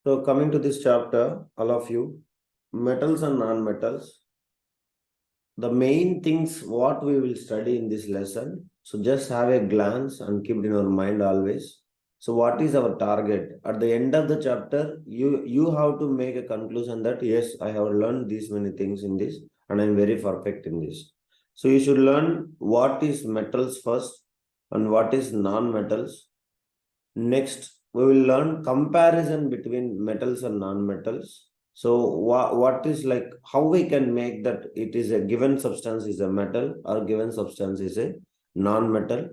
So coming to this chapter, all of you, metals and non-metals, the main things what we will study in this lesson. So just have a glance and keep it in your mind always. So what is our target? At the end of the chapter, you have to make a conclusion that yes, I have learned these many things in this and I'm very perfect in this. So you should learn what is metals first and what is non-metals. Next, we will learn comparison between metals and non-metals. So what is like how we can make that it is a given substance is a metal or given substance is a non-metal.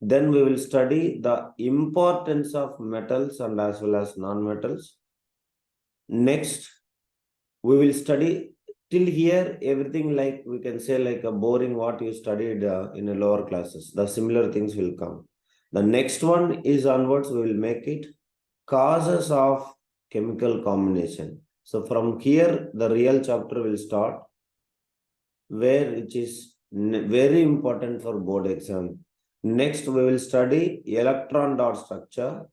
Then we will study the importance of metals and as well as non-metals. Next, we will study till here everything like we can say like a boring what you studied in a lower classes. The similar things will come. The next one is onwards, we will make it causes of chemical combination. So from here, the real chapter will start, where it is very important for board exam. Next, we will study electron dot structure.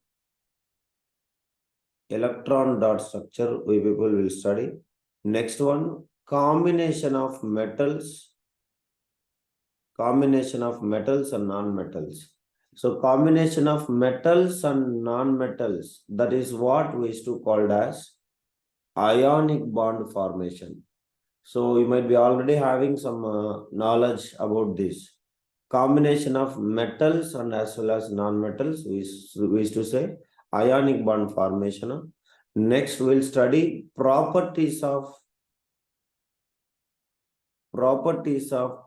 Electron dot structure, we people will study. Next one, combination of metals and non-metals. So combination of metals and non-metals, that is what we used to call as ionic bond formation. So you might be already having some knowledge about this. Combination of metals and as well as non-metals, we used to say ionic bond formation. Next, we'll study properties of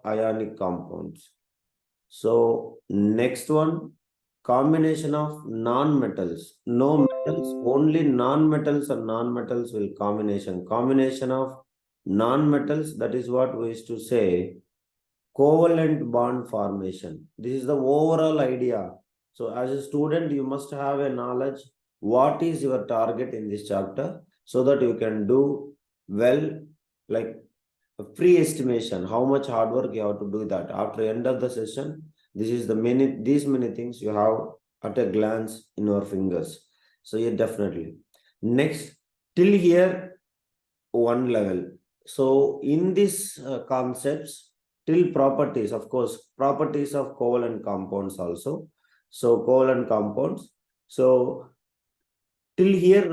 ionic compounds. So next one, combination of non-metals. No metals, only non-metals and non-metals will combination. Combination of non-metals, that is what we used to say covalent bond formation. This is the overall idea. So as a student, you must have a knowledge what is your target in this chapter so that you can do well, like a free estimation, how much hard work you have to do that. After end of the session, these many things you have at a glance in your fingers. So yeah, definitely. Next, till here, one level. So in these concepts, till properties, of course, properties of covalent compounds also. So covalent compounds. So till here,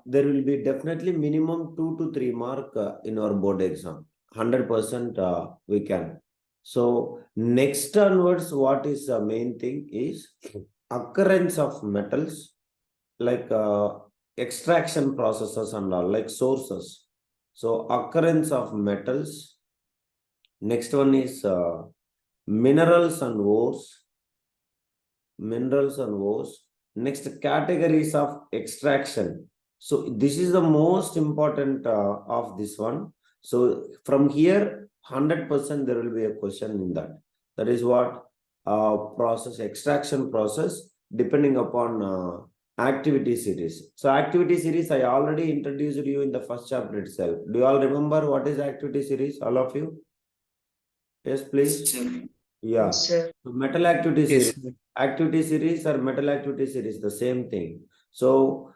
there will be definitely minimum 2 to 3 mark in our board exam. 100% we can. So next onwards, what is the main thing is occurrence of metals, like extraction processes and all, like sources. So occurrence of metals. Next one is minerals and ores. Next, categories of extraction. So this is the most important of this one. So from here, 100% there will be a question in that. That is what extraction process, depending upon activity series. So activity series, I already introduced you in the first chapter itself. Do you all remember what is activity series, all of you? Yes, please. Yeah. Yes, sir. So metal activity series. Yes. Activity series or metal activity series, the same thing. So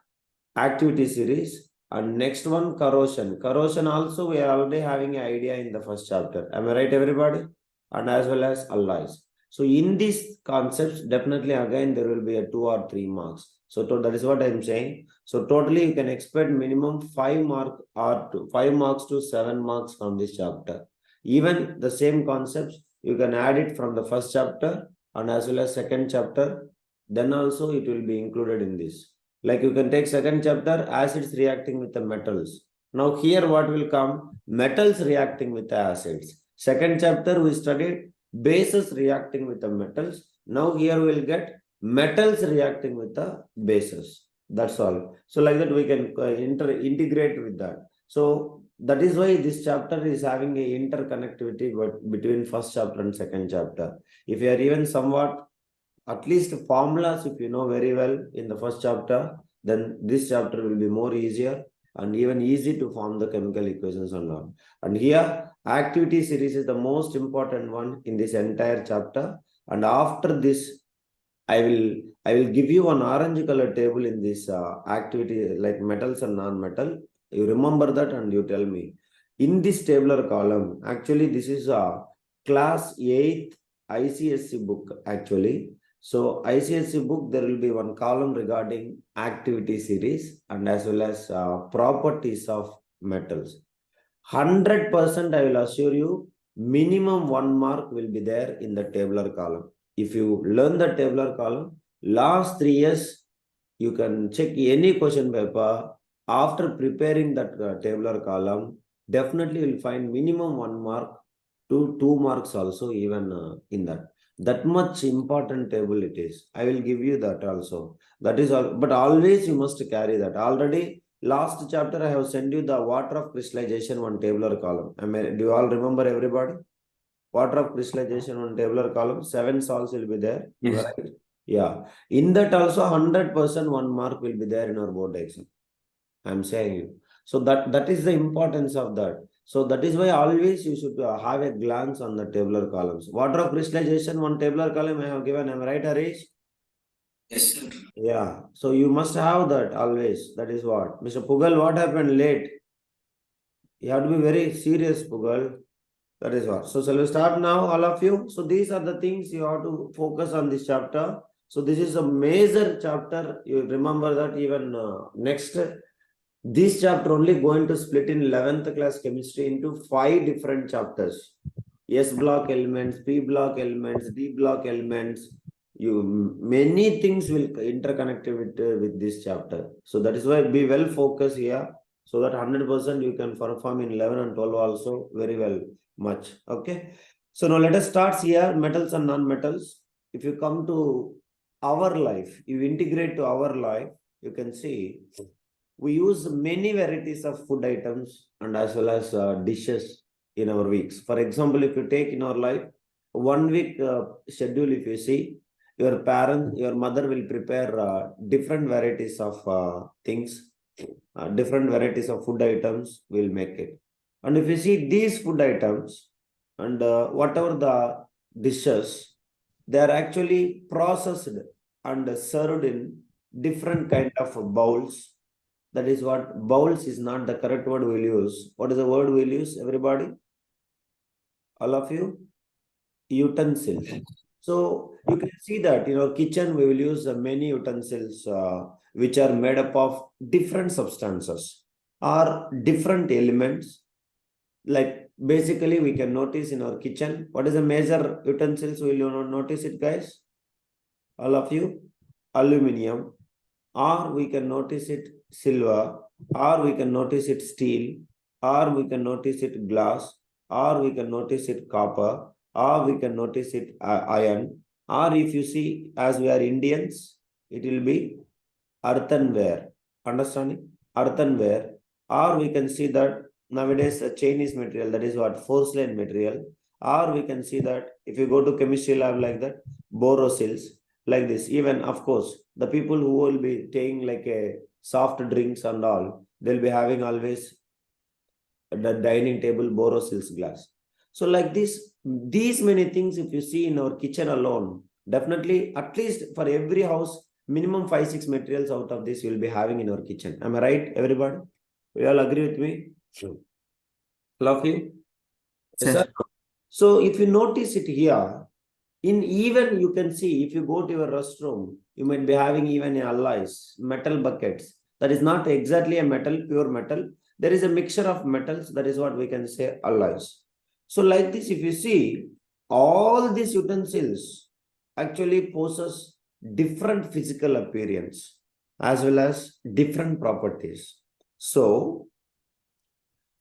activity series. And next one, corrosion. Corrosion also we are already having an idea in the first chapter. Am I right, everybody? And as well as alloys. So in these concepts, definitely again there will be a 2 or 3 marks. So that is what I am saying. So totally you can expect minimum 5 marks or 5 marks to 7 marks from this chapter. Even the same concepts, you can add it from the first chapter and as well as second chapter. Then also it will be included in this. Like you can take second chapter, acids reacting with the metals. Now here what will come? Metals reacting with the acids. Second chapter we studied bases reacting with the metals. Now here we will get metals reacting with the bases. That's all. So like that we can integrate with that. So that is why this chapter is having a interconnectivity between first chapter and second chapter. If you are even somewhat at least formulas, if you know very well in the first chapter, then this chapter will be more easier and even easy to form the chemical equations and all. And here, activity series is the most important one in this entire chapter. And after this I will give you one orange color table in this activity, like metals and non-metal. You remember that and you tell me. In this tabular column, actually this is a class 8th ICSE book actually. So ICSE book, there will be one column regarding activity series and as well as properties of metals. 100% I will assure you, minimum 1 mark will be there in the tabular column. If you learn the tabular column, last 3 years, you can check any question paper. After preparing that tabular column, definitely you will find minimum 1 mark to 2 marks also even in that. That much important table it is. I will give you that also. That is all. But always you must carry that. Already last chapter I have sent you the water of crystallization one tabular column. Do you all remember everybody? Water of crystallization on tabular column, 7 salts will be there. Yes. Right? Yeah. In that also 100% 1 mark will be there in our board exam. I'm saying you. So that is the importance of that. So that is why always you should have a glance on the tabular columns. Water of crystallization, one tabular column I have given. Am I right, Harish? Yes, sir. Yeah. So you must have that always. That is what. Mr. Pugal, what happened late? You have to be very serious, Pugal. That is what. So shall we start now, all of you? So these are the things you have to focus on this chapter. So this is a major chapter. You remember that even next, this chapter only going to split in 11th class chemistry into 5 different chapters. S block elements, P block elements, D block elements. Many things will interconnect with this chapter. So that is why be well focused here. So that 100% you can perform in 11 and 12 also very well much. Okay. So now let us start here, metals and non-metals. If you come to our life, you integrate to our life, you can see we use many varieties of food items and as well as dishes in our weeks. For example, if you take in our life, 1 week schedule, if you see, your mother will prepare different varieties of things, different varieties of food items will make it. And if you see these food items and whatever the dishes, they are actually processed and served in different kind of bowls. That is what bowls is not the correct word we'll use. What is the word we'll use, everybody? All of you? Utensils. So you can see that in our kitchen we will use many utensils which are made up of different substances or different elements. Like basically we can notice in our kitchen, what is the major utensils? Will you notice it, guys? All of you? Aluminium, or we can notice it silver, or we can notice it steel, or we can notice it glass, or we can notice it copper, or we can notice it iron, or if you see, as we are Indians, it will be earthenware. Understanding? Earthenware, or we can see that nowadays a Chinese material, that is what, porcelain material, or we can see that if you go to chemistry lab like that, borosils, like this. Even of course, the people who will be taking like a soft drinks and all, they'll be having always the dining table borosils glass. So like this, these many things if you see in our kitchen alone, definitely at least for every house, minimum 5-6 materials out of this you'll be having in our kitchen. Am I right, everybody? We all agree with me? Sure. Love you? Yes, sir. So if you notice it here, in even you can see, if you go to your restroom, you might be having even alloys, metal buckets. That is not exactly a metal, pure metal. There is a mixture of metals. That is what we can say alloys. So like this, if you see, all these utensils actually possess different physical appearance as well as different properties. So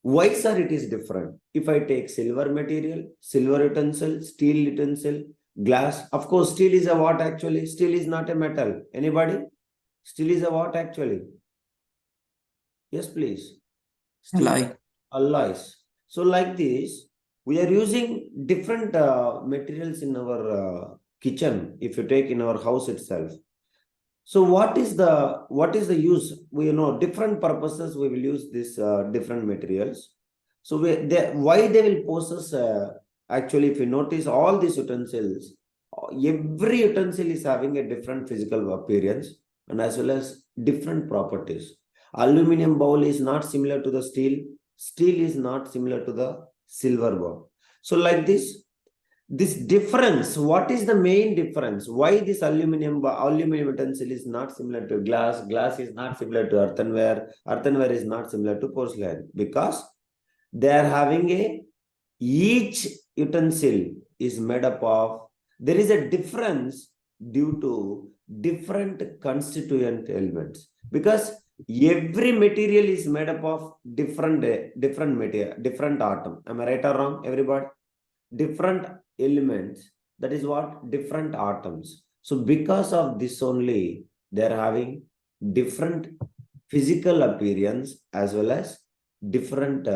why, sir, it is different? If I take silver material, silver utensil, steel utensil, glass, of course, steel is a what actually? Steel is not a metal. Anybody? Steel is a what actually? Yes, please. Steel Like alloys. So like this, we are using different materials in our kitchen. If you take in our house itself. So what is the use? We know different purposes we will use this different materials. So why they will possess actually, if you notice all these utensils, Every utensil is having a different physical appearance and as well as different properties. Aluminum bowl is not similar to the steel. Steel is not similar to the silver bowl. So like this difference, what is the main difference? Why this aluminum utensil is not similar to glass? Glass is not similar to earthenware. Earthenware is not similar to porcelain because they are having each utensil is made up of, there is a difference due to different constituent elements because every material is made up of different material, different atom. Am I right or wrong, everybody? Different elements, that is what, different atoms. So because of this only, they are having different physical appearance as well as different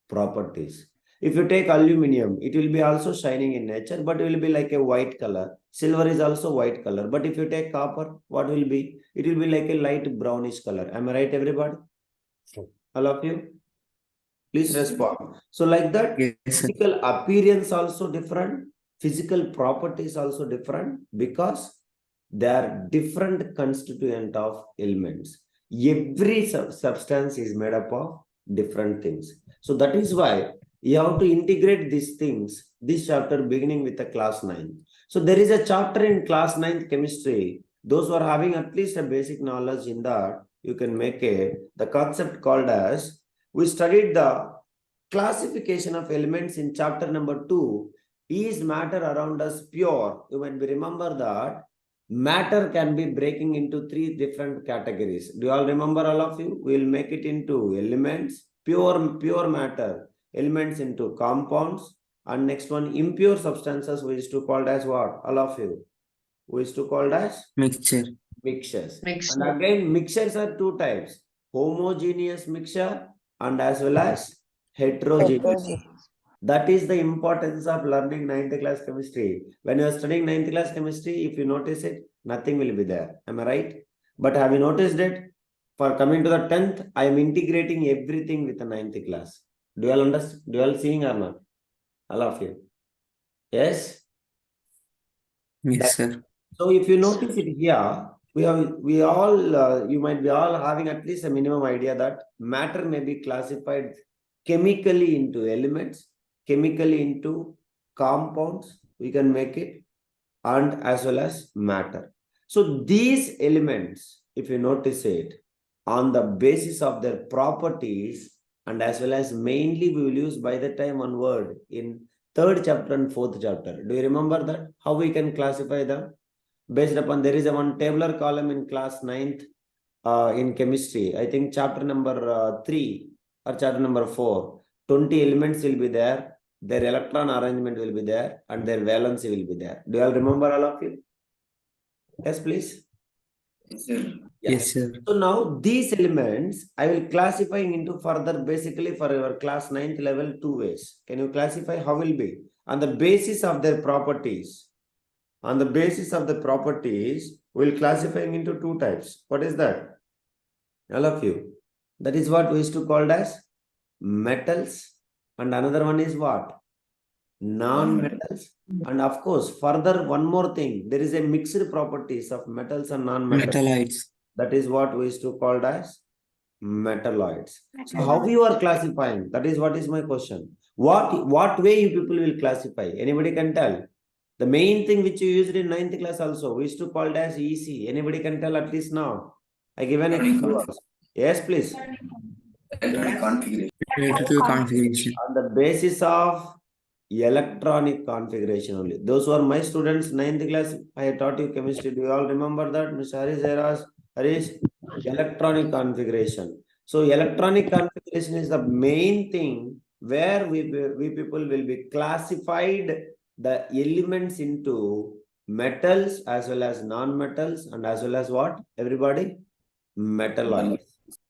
properties. If you take aluminum, it will be also shining in nature, but it will be like a white color. Silver is also white color. But if you take copper, what will be? It will be like a light brownish color. Am I right, everybody? All of you? Please respond. So like that, Yes, sir. physical appearance also different, physical properties also different because they are different constituent of elements. Every substance is made up of different things. So that is why you have to integrate these things, this chapter beginning with the class 9. So there is a chapter in class 9 chemistry. Those who are having at least a basic knowledge in that, you can make it. The concept called as, we studied the classification of elements in chapter number 2. Is matter around us pure? You might remember that matter can be breaking into 3 different categories. Do you all remember, all of you? We will make it into elements, pure matter, elements into compounds, and next one, impure substances, we used to call as what? All of you. We used to call as Mixture. mixtures. And again, mixtures are 2 types: homogeneous mixture and as well as heterogeneous. That is the importance of learning 9th class chemistry. When you are studying 9th class chemistry, if you notice it, nothing will be there. Am I right? But have you noticed it? For coming to the 10th, I am integrating everything with the 9th class. Do you all understand? Do you all seeing or not? All of you. Yes? Yes, sir. So if you notice it here, we all you might be all having at least a minimum idea that matter may be classified chemically into elements, chemically into compounds, we can make it, and as well as matter. So these elements, if you notice it, on the basis of their properties, and as well as mainly we will use by the time one word in 3rd chapter and 4th chapter. Do you remember that? How we can classify them? Based upon, there is a one tabular column in class 9th in chemistry. I think chapter number 3 or chapter number 4. 20 elements will be there. Their electron arrangement will be there and their valency will be there. Do you all remember, all of you? Yes, please. Yes, sir. Yeah. Yes, sir. So now these elements I will classifying into further, basically for your class 9th level, 2 ways. Can you classify? How will be? On the basis of their properties. On the basis of the properties, we'll classifying into 2 types. What is that? All of you. That is what we used to call as metals. And another one is what? Non-metals. And of course, further one more thing. There is a mixed properties of metals and non-metals. Metalloids. That is what we used to call as metalloids. So how you are classifying? That is what is my question. What way you people will classify? Anybody can tell? The main thing which you used in 9th class also, we used to call it as EC. Anybody can tell at least now? I given it. Yes, please. Electronic configuration. Electrical configuration. On the basis of electronic configuration only. Those who are my students, 9th class, I taught you chemistry. Do you all remember that? Mr. Harish, electronic configuration. So electronic configuration is the main thing where we people will be classified the elements into metals as well as non-metals and as well as what? Everybody? Metalloids.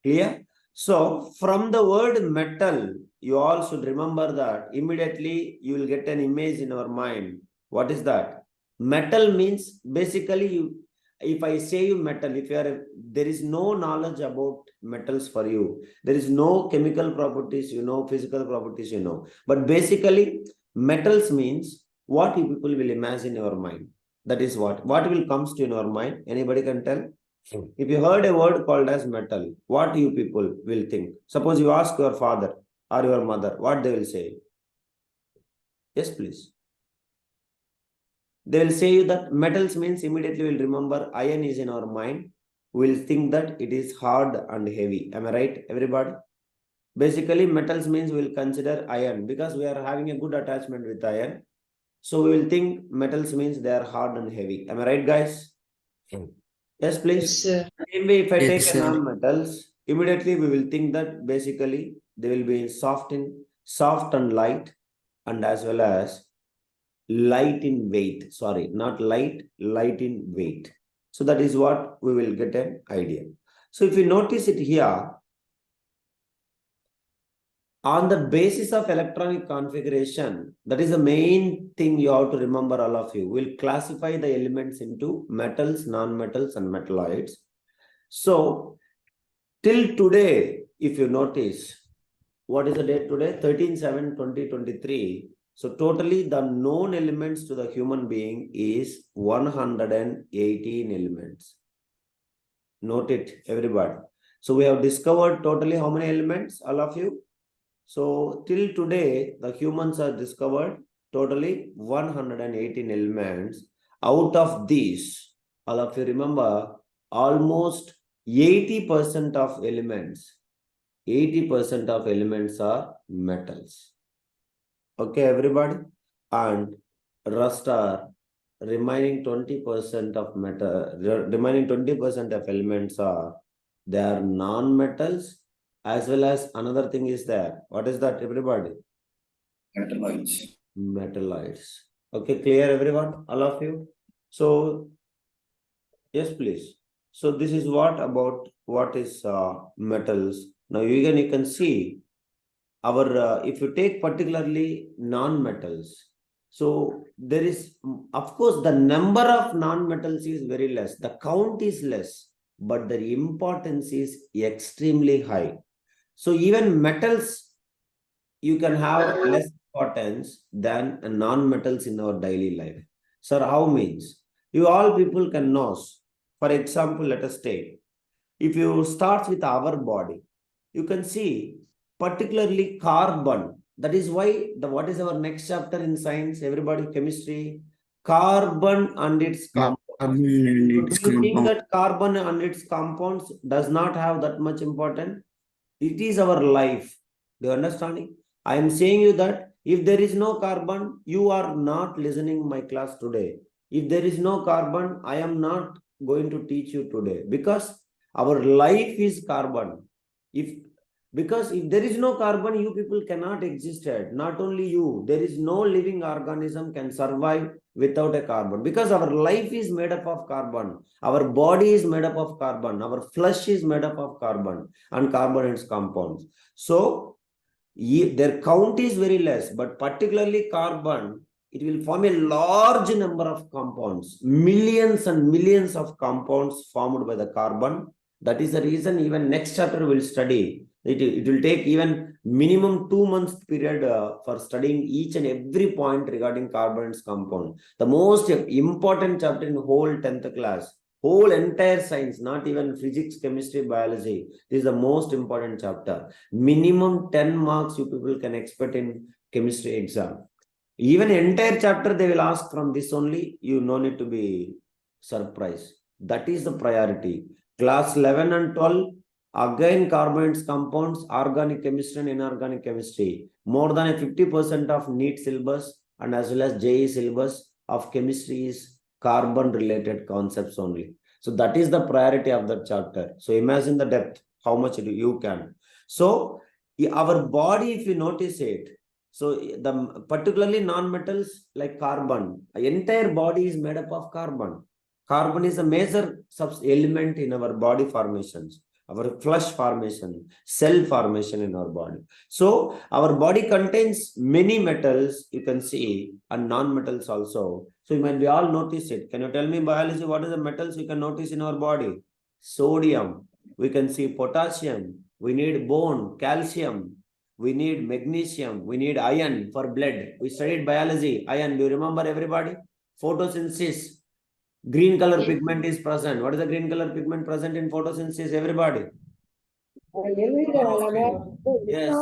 Clear? So from the word metal, you all should remember that immediately you will get an image in our mind. What is that? Metal means basically you, if I say you metal, if you are, there is no knowledge about metals for you. There is no chemical properties, physical properties, But basically metals means what you people will imagine in your mind? That is what will comes to your mind? Anybody can tell? If you heard a word called as metal, what you people will think? Suppose you ask your father or your mother, what they will say? Yes, please. They will say you that metals means immediately we'll remember iron is in our mind. We'll think that it is hard and heavy. Am I right, everybody? Basically, metals means we'll consider iron because we are having a good attachment with iron. So we will think metals means they are hard and heavy. Am I right, guys? Yes, please. Yes, sir. Same way, if I Yes, take a sir. non-metals, immediately we will think that basically they will be soft and light, and as well as light in weight. Sorry, not light, light in weight. So that is what we will get an idea. So if you notice it here, on the basis of electronic configuration, that is the main thing you have to remember, all of you. We'll classify the elements into metals, non-metals, and metalloids. So, till today, if you notice, what is the date today? 13/7/2023. So, totally the known elements to the human being is 118 elements. Note it, everybody. So, we have discovered totally how many elements, all of you? So, till today, the humans have discovered totally 118 elements. Out of these, all of you remember, almost 80% of elements, 80% of elements are metals. Okay, everybody? And rest are remaining 20% of remaining 20% of elements are, they are non-metals, as well as another thing is there. What is that, everybody? Metalloids. Metalloids. Okay, clear, everyone? All of you? So, yes, please. So, this is what about what is metals. Now, you can see our, if you take particularly non-metals, so there is, of course, the number of non-metals is very less. The count is less, but the importance is extremely high. So even metals, you can have less importance than non-metals in our daily life. Sir, how means? You all people can know. For example, let us take, if you start with our body, you can see particularly carbon. That is why what is our next chapter in science, everybody, chemistry? Carbon and its compounds. Carbon and Do its you think compound. that carbon and its compounds does not have that much importance? It is our life. Do you understand? I am saying you that if there is no carbon, you are not listening my class today. If there is no carbon, I am not going to teach you today, because our life is carbon. Because if there is no carbon, you people cannot exist. Not only you, there is no living organism can survive without a carbon, because our life is made up of carbon. Our body is made up of carbon. Our flesh is made up of carbon and carbon and its compounds. So their count is very less, but particularly carbon, it will form a large number of compounds, millions and millions of compounds formed by the carbon. That is the reason even next chapter we'll study. It will take even minimum 2 months period for studying each and every point regarding carbon's compound. The most important chapter in whole 10th class, whole entire science, not even physics, chemistry, biology. This is the most important chapter. Minimum 10 marks you people can expect in chemistry exam. Even entire chapter they will ask from this only. You no need to be surprised. That is the priority. Class 11 and 12, again carbons, compounds, organic chemistry and inorganic chemistry. More than a 50% of NEET syllabus and as well as JEE syllabus of chemistry is carbon related concepts only. So that is the priority of that chapter. So imagine the depth, how much you can. So our body, if you notice it, so the particularly non-metals like carbon, entire body is made up of carbon. Carbon is a major element in our body formations, our flesh formation, cell formation in our body. So our body contains many metals, you can see, and non-metals also. So you might be all notice it. Can you tell me biology, what are the metals you can notice in our body? Sodium, we can see potassium, we need bone, calcium, we need magnesium, we need iron for blood. We studied biology, iron. Do you remember everybody? Photosynthesis. Green color pigment is present. What is the green color pigment present in photosynthesis? Everybody. Chlorophyll. Yes.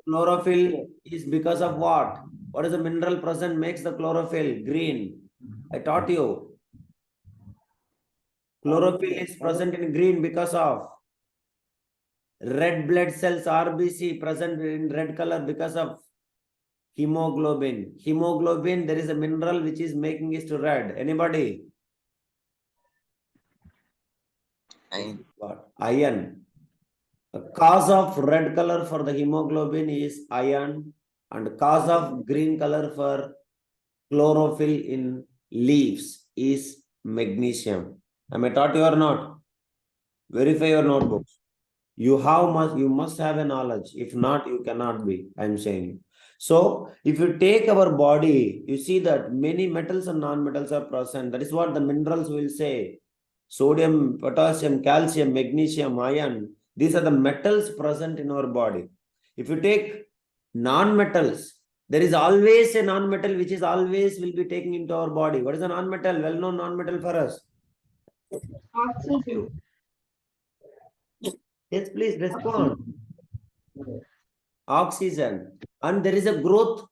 Chlorophyll is because of what? What is the mineral present makes the chlorophyll green? I taught you. Chlorophyll is present in green because of red blood cells, RBC, present in red color because of hemoglobin. Hemoglobin, there is a mineral which is making it to red. Anybody? What? Iron. The cause of red color for the hemoglobin is iron, and cause of green color for chlorophyll in leaves is magnesium. Am I taught you or not? Verify your notebooks. You must have a knowledge. If not, you cannot be. I'm saying. So, if you take our body, you see that many metals and non-metals are present. That is what the minerals will say. Sodium, potassium, calcium, magnesium, iron. These are the metals present in our body. If you take non-metals, there is always a non-metal which is always will be taken into our body. What is a non-metal? Well-known non-metal for us. Oxygen. Yes, please respond. Oxygen. And there is a growth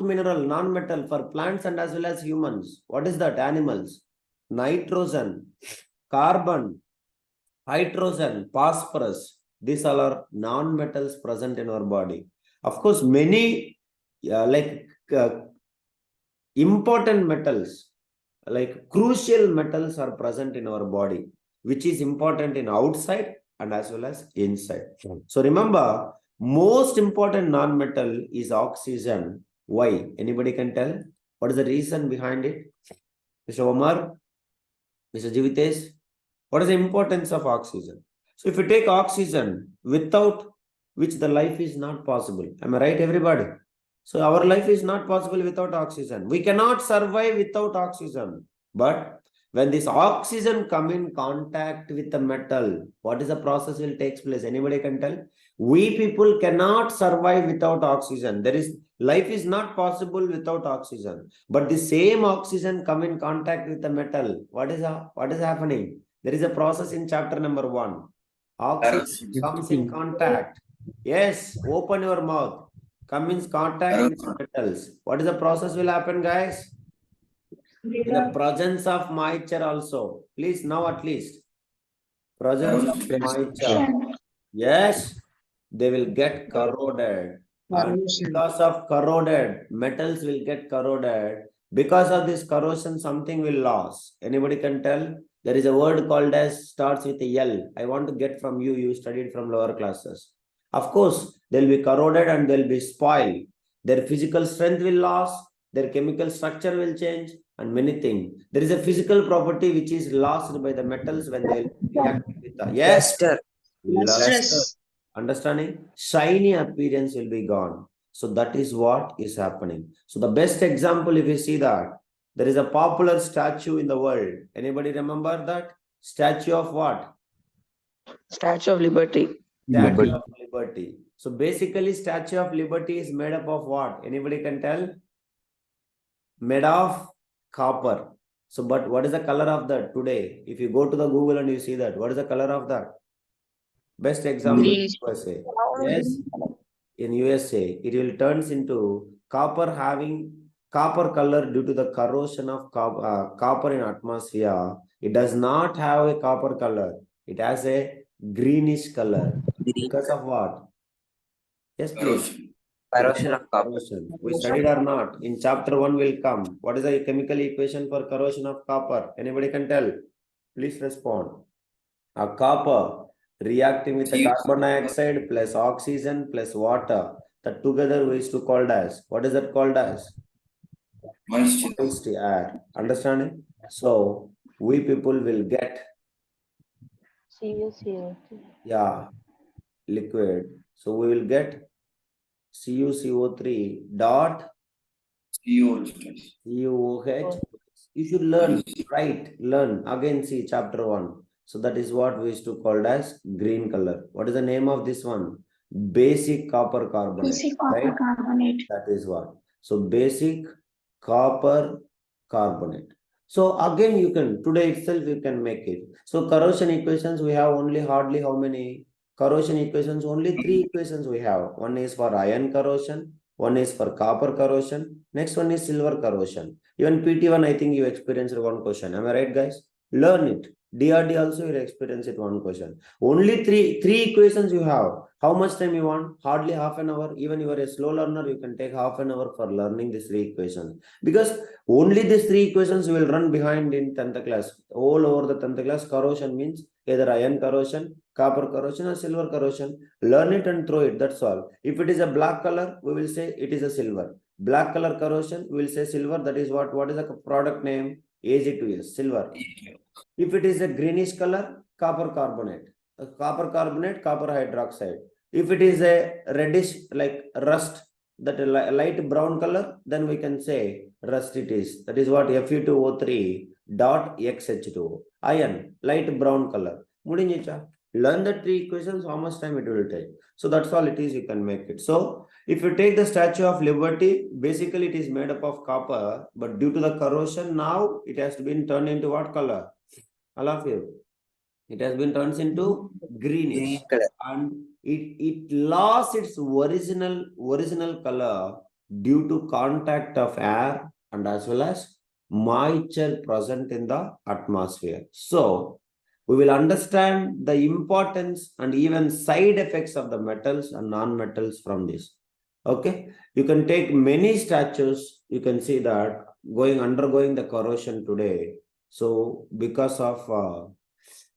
mineral, non-metal for plants and as well as humans. What is that? Animals. Nitrogen, carbon, hydrogen, phosphorus. These all are non-metals present in our body. Of course, many important metals, like crucial metals are present in our body, which is important in outside and as well as inside. So remember, most important non-metal is oxygen. Why? Anybody can tell? What is the reason behind it? Mr. Omar, Mr. Jivitesh, what is the importance of oxygen? So if you take oxygen, without which the life is not possible. Am I right, everybody? So our life is not possible without oxygen. We cannot survive without oxygen. But when this oxygen come in contact with the metal, what is the process will takes place? Anybody can tell? We people cannot survive without oxygen. Life is not possible without oxygen. But the same oxygen come in contact with the metal. What is happening? There is a process in chapter number 1. Oxygen comes in contact. Yes, open your mouth. Come in contact with metals. What is the process will happen, guys? In the presence of moisture also. Please, now at least. Presence of moisture. Yes, they will get corroded. And because of corroded, metals will get corroded. Because of this corrosion, something will lose. Anybody can tell? There is a word called as starts with a L. I want to get from you. You studied from lower classes. Of course, they'll be corroded and they'll be spoiled. Their physical strength will lose. Their chemical structure will change and many things. There is a physical property which is lost by the metals when they react with the luster. Understanding? Shiny appearance will be gone. So that is what is happening. So the best example, if you see that, there is a popular statue in the world. Anybody remember that? Statue of what? Statue of Liberty. Statue of Liberty. So basically, Statue of Liberty is made up of what? Anybody can tell? Made of copper. So, but what is the color of that today? If you go to the Google and you see that, what is the color of that? Best example in USA. Yes, in USA, it will turns into copper having copper color due to the corrosion of copper in atmosphere. It does not have a copper color. It has a greenish color. Because of what? Yes, please. Corrosion of copper. Corrosion. We studied or not? In chapter 1 will come. What is the chemical equation for corrosion of copper? Anybody can tell? Please respond. A copper reacting with the carbon dioxide plus oxygen plus water. That together we used to called as. What is that called as? Moist air. Understanding? So we people will get liquid. So we will get CuCO3 dot CuOH. You should learn, learn. Again, see chapter 1. So that is what we used to call as green color. What is the name of this one? Basic copper carbonate. Basic copper Right? carbonate. That is what. So basic copper carbonate. So again, you can, today itself you can make it. So corrosion equations, we have only hardly how many? Corrosion equations, only 3 equations we have. One is for iron corrosion, one is for copper corrosion, next one is silver corrosion. Even PT1, I think you experienced one question. Am I right, guys? Learn it. DRD also you experience it one question. Only three equations you have. How much time you want? Hardly half an hour. Even you are a slow learner, you can take half an hour for learning these 3 equations. Because only these 3 equations will run behind in 10th class. All over the 10th class, corrosion means either iron corrosion, copper corrosion or silver corrosion. Learn it and throw it. That's all. If it is a black color, we will say it is a silver. Black color corrosion, we will say silver. That is what is the product name? Ag2s, silver. If it is a greenish color, copper carbonate. Copper carbonate, copper hydroxide. If it is a reddish like rust, that light brown color, then we can say rust it is. That is what Fe2O3 dot XH2O. Iron, light brown color. Mudinjicha. Learn the 3 equations, how much time it will take. So that's all it is, you can make it. So if you take the Statue of Liberty, basically it is made up of copper, but due to the corrosion, now it has been turned into what color? All of you. It has been turned into greenish. Green color. And it lost its original color due to contact of air and as well as moisture present in the atmosphere. So we will understand the importance and even side effects of the metals and non-metals from this. Okay, you can take many statues, you can see that undergoing the corrosion today. So because of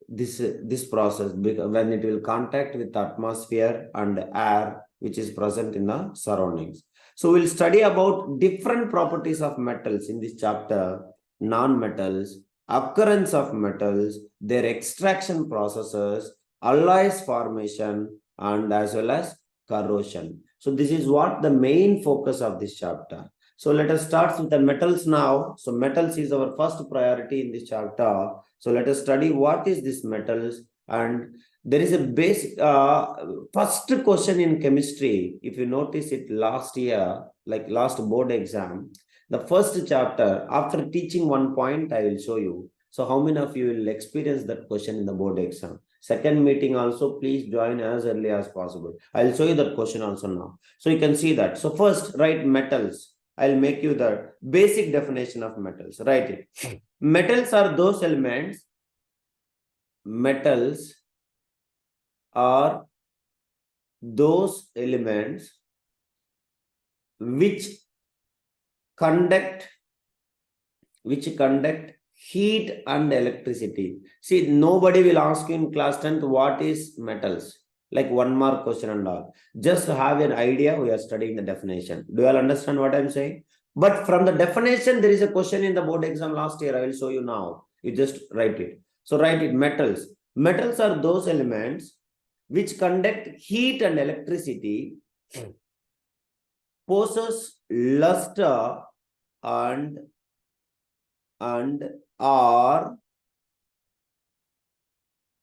this process, when it will contact with the atmosphere and air which is present in the surroundings. So we'll study about different properties of metals in this chapter: non-metals, occurrence of metals, their extraction processes, alloys formation, and as well as corrosion. So this is what the main focus of this chapter. So let us start with the metals now. So metals is our first priority in this chapter. So let us study what is this metals. And there is a basic first question in chemistry. If you notice it last year, like last board exam, the first chapter, after teaching one point, I will show you. So how many of you will experience that question in the board exam? Second meeting also, please join as early as possible. I'll show you that question also now. So you can see that. So first, write metals. I'll make you the basic definition of metals. Write it. Metals are those elements. Metals are those elements which conduct heat and electricity. See, nobody will ask you in class 10th what is metals. Like 1 mark question and all. Just have an idea, we are studying the definition. Do you all understand what I'm saying? But from the definition, there is a question in the board exam last year. I will show you now. You just write it. So write it, metals. Metals are those elements which conduct heat and electricity, possess luster and are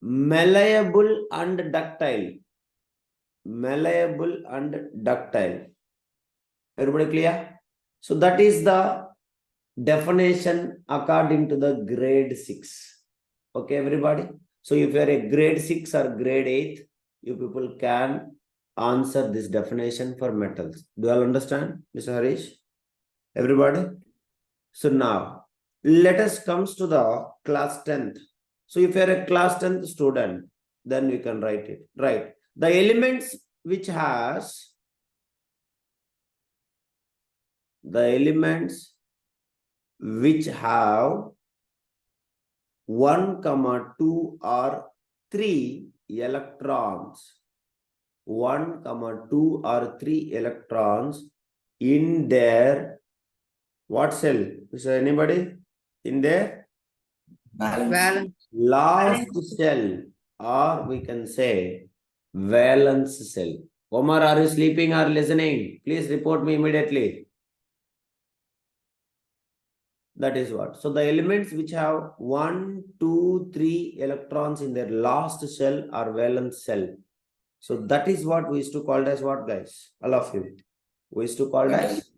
malleable and ductile. Malleable and ductile. Everybody clear? So that is the definition according to the grade 6. Okay, everybody? So if you are a grade 6 or grade 8, you people can answer this definition for metals. Do you all understand, Mr. Harish? Everybody? So now, let us come to the class 10th. So if you are a class 10th student, then we can write it. Right. The elements which has which have 1, 2 or 3 electrons. 1, 2 or 3 electrons in their what cell? Is there anybody in there? Valence. Last cell, or we can say valence cell. Omar, are you sleeping or listening? Please report me immediately. That is what. So the elements which have 1, 2, 3 electrons in their last shell are valence cell. So that is what we used to call as what, guys? All of you. We used to call Metal. as?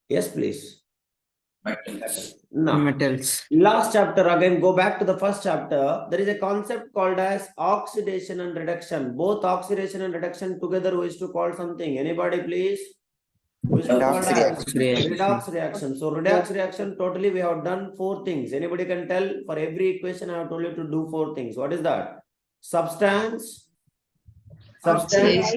Yes, please. Metals. Now, Metals. last chapter, again, go back to the first chapter. There is a concept called as oxidation and reduction. Both oxidation and reduction together we used to call something. Anybody, please? We used to call Redox as reaction. redox reaction. So redox reaction, totally we have done 4 things. Anybody can tell? For every equation, I have told you to do 4 things. What is that? Substance, oxidize,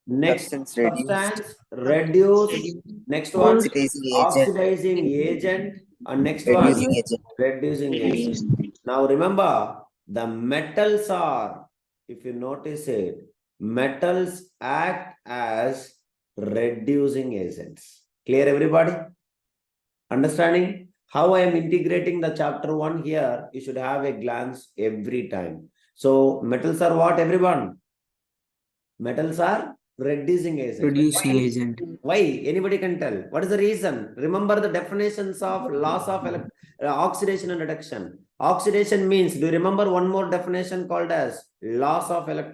next Substance reduced. substance, reduce, next one, Oxidizing agent. oxidizing agent, and next Reducing one, agent. reducing agent. Now remember, the metals are, if you notice it, metals act as reducing agents. Clear, everybody? Understanding how I am integrating the chapter 1 here, you should have a glance every time. So metals are what, everyone? Metals are reducing agents. Reducing agent. Why? Anybody can tell. What is the reason? Remember the definitions of loss of oxidation and reduction. Oxidation means, do you remember one more definition called as loss of electron?